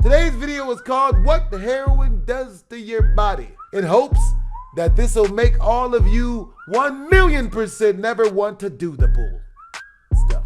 Today's video is called What the Heroin Does to Your Body, in hopes that this will make all of you 1,000,000% never want to do the bull stuff.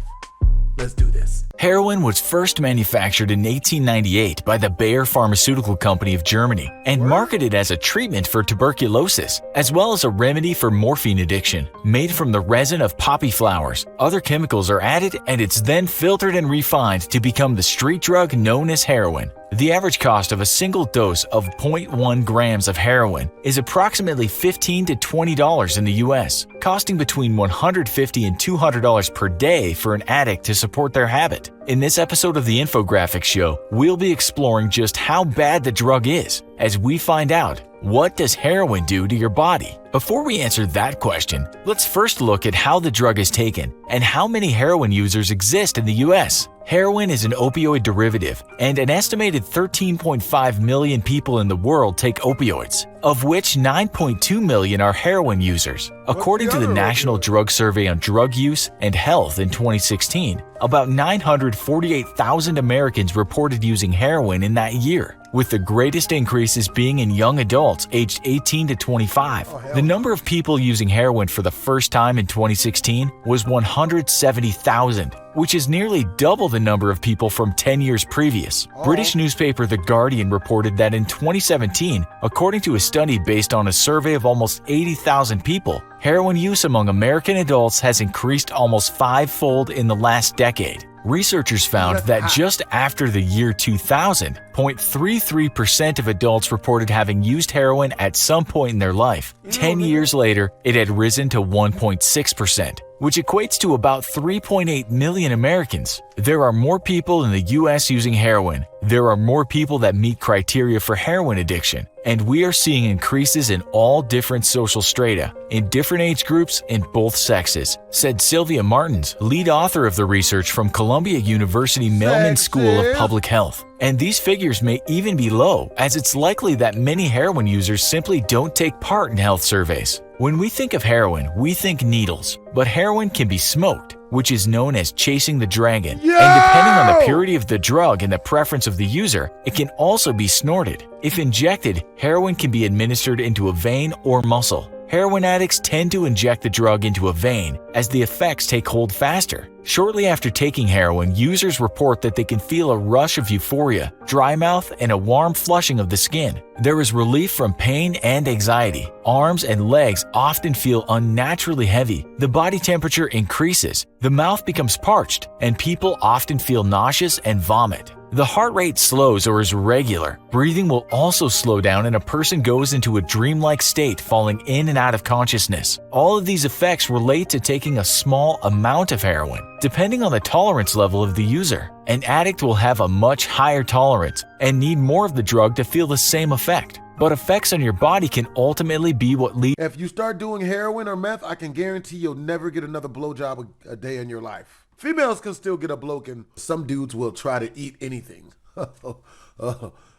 Let's do this. Heroin was first manufactured in 1898 by the Bayer Pharmaceutical Company of Germany and marketed as a treatment for tuberculosis, as well as a remedy for morphine addiction. Made from the resin of poppy flowers, other chemicals are added and it's then filtered and refined to become the street drug known as heroin. The average cost of a single dose of 0.1 grams of heroin is approximately $15 to $20 in the US, costing between $150 and $200 per day for an addict to support their habit. In this episode of the Infographics Show, we'll be exploring just how bad the drug is as we find out, what does heroin do to your body? Before we answer that question, let's first look at how the drug is taken and how many heroin users exist in the US. Heroin is an opioid derivative, and an estimated 13.5 million people in the world take opioids, of which 9.2 million are heroin users. According to the National Drug Survey on Drug Use and Health in 2016, about 948,000 Americans reported using heroin in that year, with the greatest increases being in young adults aged 18 to 25. The number of people using heroin for the first time in 2016 was 170,000, which is nearly double the number of people from 10 years previous. British newspaper The Guardian reported that in 2017, according to a study based on a survey of almost 80,000 people, heroin use among American adults has increased almost five-fold in the last decade. Researchers found that just after the year 2000, 0.33% of adults reported having used heroin at some point in their life. 10 years later, it had risen to 1.6%, which equates to about 3.8 million Americans. There are more people in the US using heroin. There are more people that meet criteria for heroin addiction, and we are seeing increases in all different social strata, in different age groups, in both sexes, said Sylvia Martins, lead author of the research from Columbia University Mailman School of Public Health. And these figures may even be low, as it's likely that many heroin users simply don't take part in health surveys. When we think of heroin, we think needles, but heroin can be smoked, which is known as chasing the dragon. And depending on the purity of the drug and the preference of the user, it can also be snorted. If injected, heroin can be administered into a vein or muscle. Heroin addicts tend to inject the drug into a vein as the effects take hold faster. Shortly after taking heroin, users report that they can feel a rush of euphoria, dry mouth, and a warm flushing of the skin. There is relief from pain and anxiety. Arms and legs often feel unnaturally heavy. The body temperature increases, the mouth becomes parched, and people often feel nauseous and vomit. The heart rate slows or is irregular. Breathing will also slow down and a person goes into a dreamlike state, falling in and out of consciousness. All of these effects relate to taking a small amount of heroin. Depending on the tolerance level of the user, an addict will have a much higher tolerance and need more of the drug to feel the same effect. But effects on your body can ultimately be what leads. If you start doing heroin or meth, I can guarantee you'll never get another blowjob a day in your life. Females can still get a bloke, and some dudes will try to eat anything.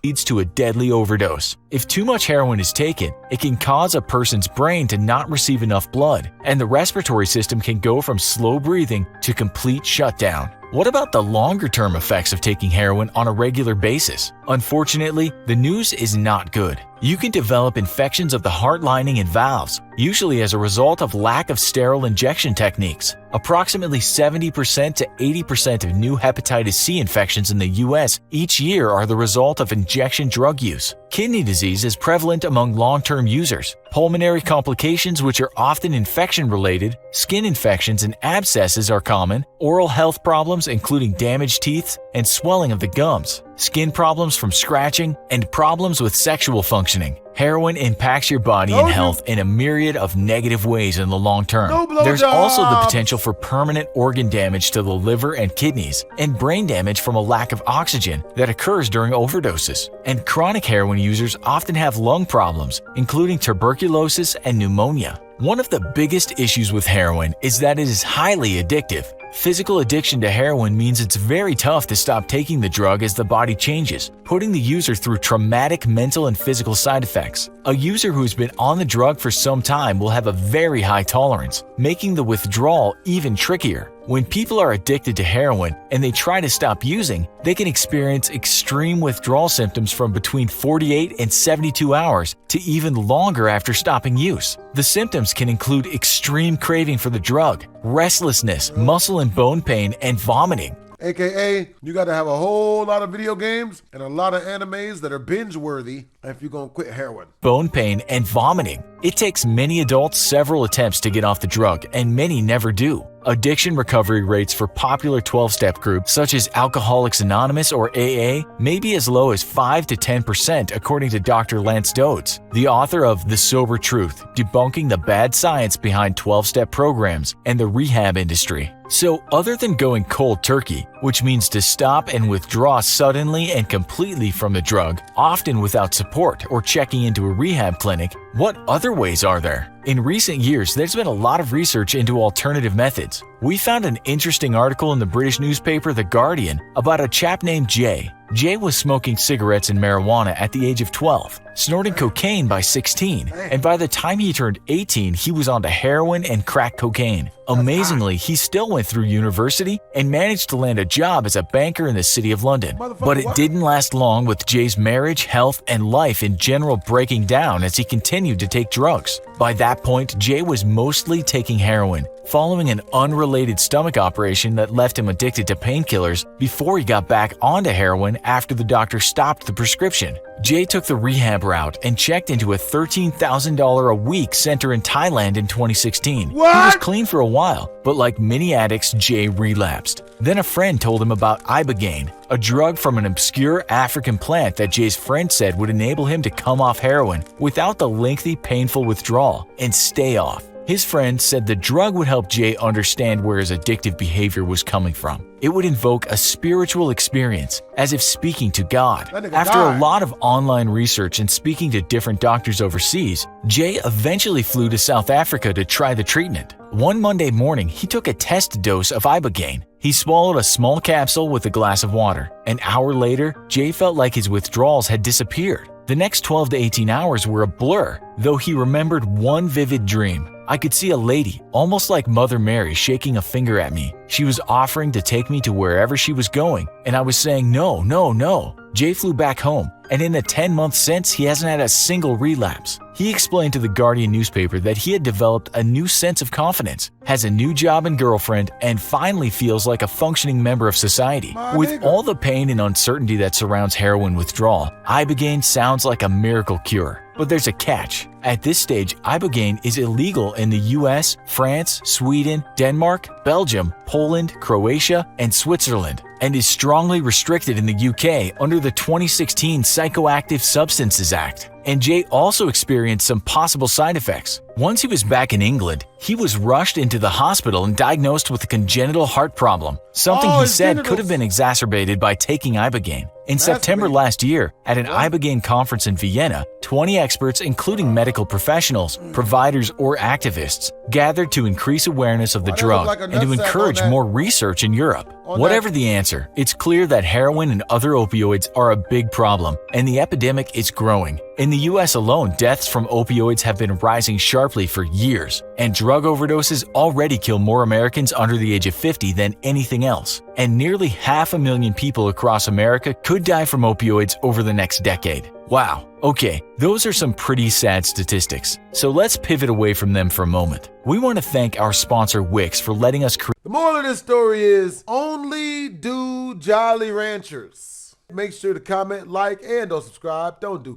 Leads to a deadly overdose. If too much heroin is taken, it can cause a person's brain to not receive enough blood, and the respiratory system can go from slow breathing to complete shutdown. What about the longer-term effects of taking heroin on a regular basis? Unfortunately, the news is not good. You can develop infections of the heart lining and valves, usually as a result of lack of sterile injection techniques. Approximately 70% to 80% of new hepatitis C infections in the US each year are the result of injection drug use. Kidney disease is prevalent among long-term users. Pulmonary complications, which are often infection-related, skin infections and abscesses are common. Oral health problems, including damaged teeth and swelling of the gums, skin problems from scratching, and problems with sexual functioning. Heroin impacts your body and health in a myriad of negative ways in the long term. There's also the potential for permanent organ damage to the liver and kidneys, and brain damage from a lack of oxygen that occurs during overdoses. And chronic heroin users often have lung problems, including tuberculosis and pneumonia. One of the biggest issues with heroin is that it is highly addictive. Physical addiction to heroin means it's very tough to stop taking the drug as the body changes, putting the user through traumatic mental and physical side effects. A user who's been on the drug for some time will have a very high tolerance, making the withdrawal even trickier. When people are addicted to heroin and they try to stop using, they can experience extreme withdrawal symptoms from between 48 and 72 hours to even longer after stopping use. The symptoms can include extreme craving for the drug, restlessness, muscle and bone pain, and vomiting. AKA, you got to have a whole lot of video games and a lot of animes that are binge-worthy if you're going to quit heroin. Bone pain and vomiting. It takes many adults several attempts to get off the drug, and many never do. Addiction recovery rates for popular 12-step groups such as Alcoholics Anonymous or AA may be as low as 5 to 10% according to Dr. Lance Dodds, the author of The Sober Truth, Debunking the Bad Science Behind 12-Step Programs and the Rehab Industry. So other than going cold turkey, which means to stop and withdraw suddenly and completely from the drug, often without support or checking into a rehab clinic, what other ways are there? In recent years, there's been a lot of research into alternative methods. We found an interesting article in the British newspaper The Guardian about a chap named Jay. Jay was smoking cigarettes and marijuana at the age of 12, snorting cocaine by 16, and by the time he turned 18, he was onto heroin and crack cocaine. Amazingly, he still went through university and managed to land a job as a banker in the City of London. But it didn't last long, with Jay's marriage, health, and life in general breaking down as he continued to take drugs. By that point, Jay was mostly taking heroin, following an unrelated stomach operation that left him addicted to painkillers before he got back onto heroin after the doctor stopped the prescription. Jay took the rehab route and checked into a $13,000 a week center in Thailand in 2016. He was clean for a while, but like many addicts, Jay relapsed. Then a friend told him about ibogaine, a drug from an obscure African plant that Jay's friend said would enable him to come off heroin without the lengthy, painful withdrawal and stay off. His friend said the drug would help Jay understand where his addictive behavior was coming from. It would invoke a spiritual experience, as if speaking to God. After a lot of online research and speaking to different doctors overseas, Jay eventually flew to South Africa to try the treatment. One Monday morning, he took a test dose of ibogaine. He swallowed a small capsule with a glass of water. An hour later, Jay felt like his withdrawals had disappeared. The next 12 to 18 hours were a blur, though he remembered one vivid dream. I could see a lady, almost like Mother Mary, shaking a finger at me. She was offering to take me to wherever she was going, and I was saying no, no, no. Jay flew back home, and in the 10 months since, he hasn't had a single relapse. He explained to the Guardian newspaper that he had developed a new sense of confidence, has a new job and girlfriend, and finally feels like a functioning member of society. With all the pain and uncertainty that surrounds heroin withdrawal, ibogaine sounds like a miracle cure. But there's a catch. At this stage, ibogaine is illegal in the US, France, Sweden, Denmark, Belgium, Poland, Croatia, and Switzerland, and is strongly restricted in the UK under the 2016 Psychoactive Substances Act. And Jay also experienced some possible side effects. Once he was back in England, he was rushed into the hospital and diagnosed with a congenital heart problem, something he said could have been exacerbated by taking ibogaine. In September last year, at an ibogaine conference in Vienna, 20 experts, including medical professionals, providers, or activists, gathered to increase awareness of the drug and to encourage more research in Europe. Whatever the answer, it's clear that heroin and other opioids are a big problem, and the epidemic is growing. In the US alone, deaths from opioids have been rising sharply for years, and drug overdoses already kill more Americans under the age of 50 than anything else. And nearly 500,000 people across America could die from opioids over the next decade. Wow. Okay, those are some pretty sad statistics. So let's pivot away from them for a moment. We want to thank our sponsor Wix for letting us create. The moral of this story is only do Jolly Ranchers. Make sure to comment, like, and don't subscribe. Don't do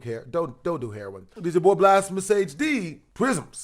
heroin. This is your boy BlastphamousHD. Prisms.